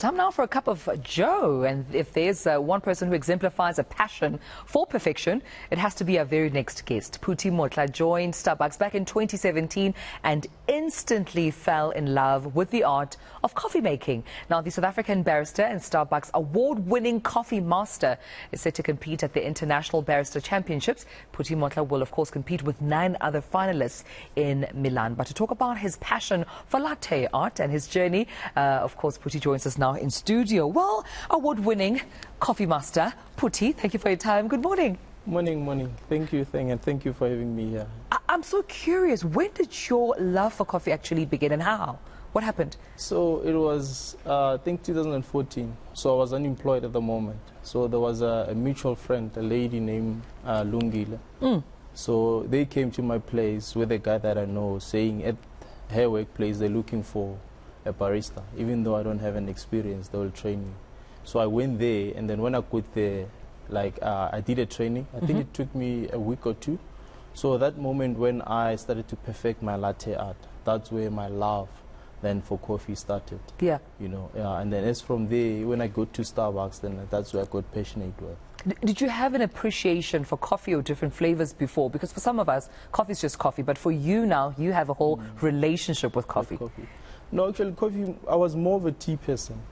Time now for a cup of Joe, and if there's one person who exemplifies a passion for perfection, it has to be our very next guest. Phuti Mmotla joined Starbucks back in 2017 and instantly fell in love with the art of coffee making. Now, the South African barista and Starbucks award-winning coffee master is set to compete at the International Barista Championships. Phuti Mmotla will, of course, compete with 9 other finalists in Milan. But to talk about his passion for latte art and his journey, of course, Phuti joins us now in studio. Well, award-winning coffee master Phuti, thank you for your time. Good morning. Morning. Thank you, and thank you for having me here. I'm so curious, when did your love for coffee actually begin and how? What happened? So it was, I think 2014. So I was unemployed at the moment. So there was a mutual friend, a lady named Lungile. So they came to my place with a guy that I know, saying at her workplace they're looking for a barista. Even though I don't have an experience, they will train me. So I went there, and then when I got there, I did a training. I think it took me a week or 2. So that moment when I started to perfect my latte art, that's where my love then for coffee started. Yeah. You know, and then as from there, when I go to Starbucks, then that's where I got passionate with. Did you have an appreciation for coffee or different flavors before? Because for some of us, coffee is just coffee, but for you now, you have a whole relationship with coffee. No, actually, coffee, I was more of a tea person.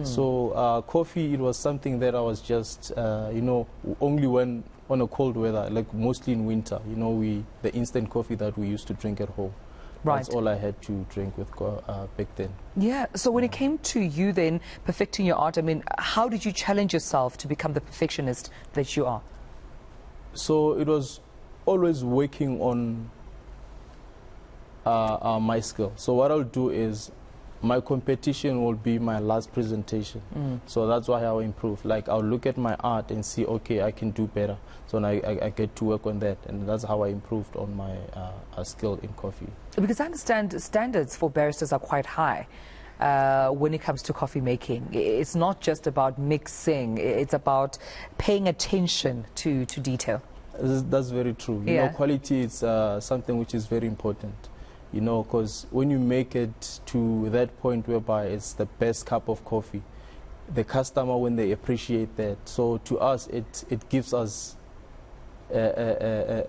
So coffee, it was something that I was just, you know, only when on a cold weather, like mostly in winter, you know, the instant coffee that we used to drink at home. Right. That's all I had to drink with back then. Yeah, so when it came to you then perfecting your art, I mean, how did you challenge yourself to become the perfectionist that you are? So it was always working on my skill. So what I'll do is my competition will be my last presentation. So that's why I'll improve. Like I'll look at my art and see, okay, I can do better. So I get to work on that, and that's how I improved on my skill in coffee. Because I understand standards for baristas are quite high when it comes to coffee making. It's not just about mixing, it's about paying attention to detail. That's very true. You know, quality is something which is very important. You know, because when you make it to that point whereby it's the best cup of coffee, the customer, when they appreciate that, so to us it gives us, I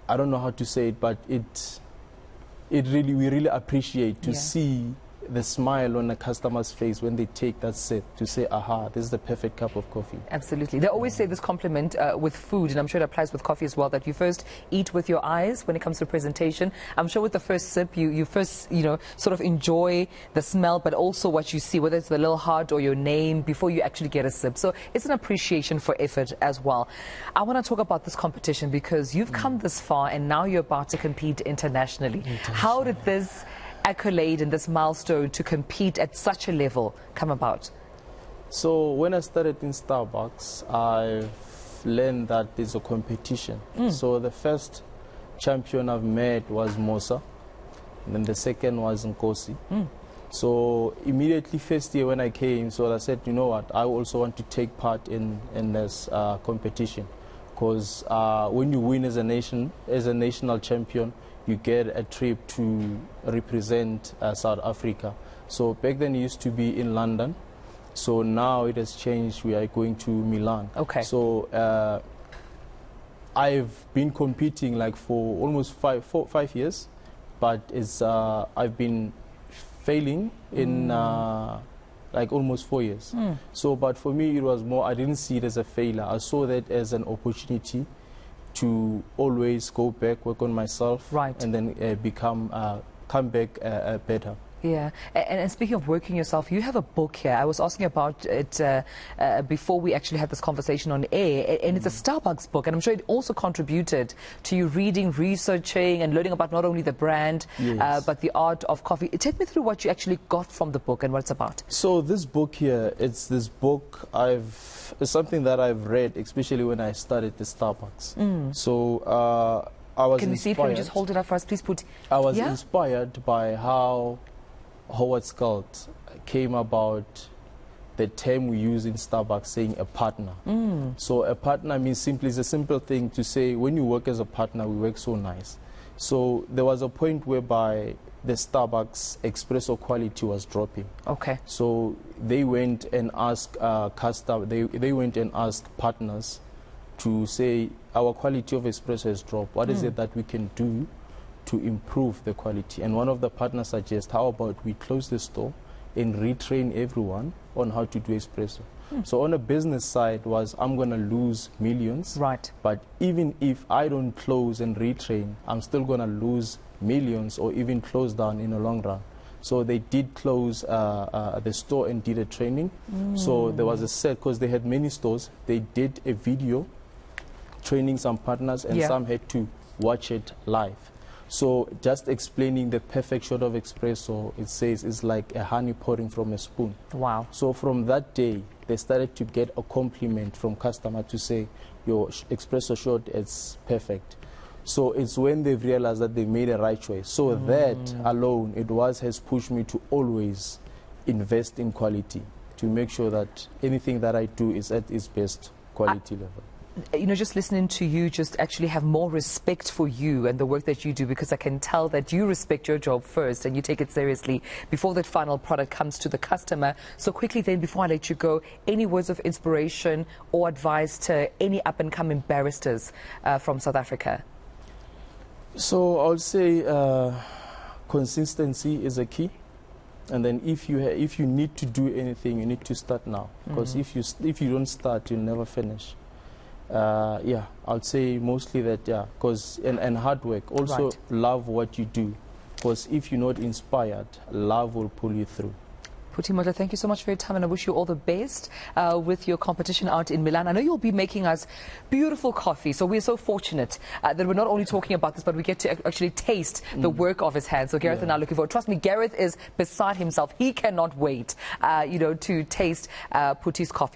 don't know how to say it, but we really appreciate to see the smile on the customer's face when they take that sip, to say, aha, this is the perfect cup of coffee. Absolutely. They always say this compliment with food, and I'm sure it applies with coffee as well, that you first eat with your eyes when it comes to presentation. I'm sure with the first sip, you first, you know, sort of enjoy the smell, but also what you see, whether it's the little heart or your name, before you actually get a sip. So it's an appreciation for effort as well. I want to talk about this competition because you've come this far and now you're about to compete internationally. How did this accolade and this milestone to compete at such a level come about? So when I started in Starbucks, I've learned that there's a competition. So the first champion I've met was Mosa, and then the second was Nkosi. So immediately first year when I came, so I said, you know what, I also want to take part in this competition, because when you win as a national champion, you get a trip to represent South Africa. So back then it used to be in London. So now it has changed. We are going to Milan. Okay. So I've been competing like for almost 5 years, but it's I've been failing in like almost 4 years. So, but for me it was more, I didn't see it as a failure. I saw that as an opportunity to always go back, work on myself, and then come back better. Yeah, and speaking of working yourself, you have a book here. I was asking about it before we actually had this conversation on air, and it's a Starbucks book, and I'm sure it also contributed to you reading, researching, and learning about not only the brand, but the art of coffee. Take me through what you actually got from the book and what it's about. So this book here, it's something that I've read, especially when I started the Starbucks. So I was inspired. Can we see it? Can you just hold it up for us, please, Phuti? I was inspired by how Howard Scout came about the term we use in Starbucks, saying a partner. So a partner means simply, it's a simple thing to say, when you work as a partner, we work so nice. So there was a point whereby the Starbucks espresso quality was dropping. Okay. So they went and asked they went and asked partners to say, our quality of espresso has dropped. What is it that we can do to improve the quality? And one of the partners suggests, how about we close the store and retrain everyone on how to do espresso? So on a business side was, I'm going to lose millions. Right. But even if I don't close and retrain, I'm still going to lose millions or even close down in the long run. So they did close the store and did a training. So there was a set, because they had many stores, they did a video training some partners, and some had to watch it live. So just explaining the perfect shot of espresso, it says it's like a honey pouring from a spoon. Wow. So from that day, they started to get a compliment from customer to say, your espresso shot is perfect. So it's when they've realized that they made a right choice. So that alone, has pushed me to always invest in quality, to make sure that anything that I do is at its best quality level. You know, just listening to you, just actually have more respect for you and the work that you do, because I can tell that you respect your job first and you take it seriously before that final product comes to the customer. So quickly then, before I let you go, any words of inspiration or advice to any up-and-coming baristas from South Africa? So I would say consistency is a key. And then if you need to do anything, you need to start now. Because if you don't start, you'll never finish. Yeah, I'd say mostly that, because and hard work. Also love what you do, because if you're not inspired, love will pull you through. Phuti Mmotla, thank you so much for your time, and I wish you all the best with your competition out in Milan. I know you'll be making us beautiful coffee, so we're so fortunate that we're not only talking about this, but we get to actually taste the work of his hands. So Gareth and I are looking forward. Trust me, Gareth is beside himself. He cannot wait, you know, to taste Phuti's coffee.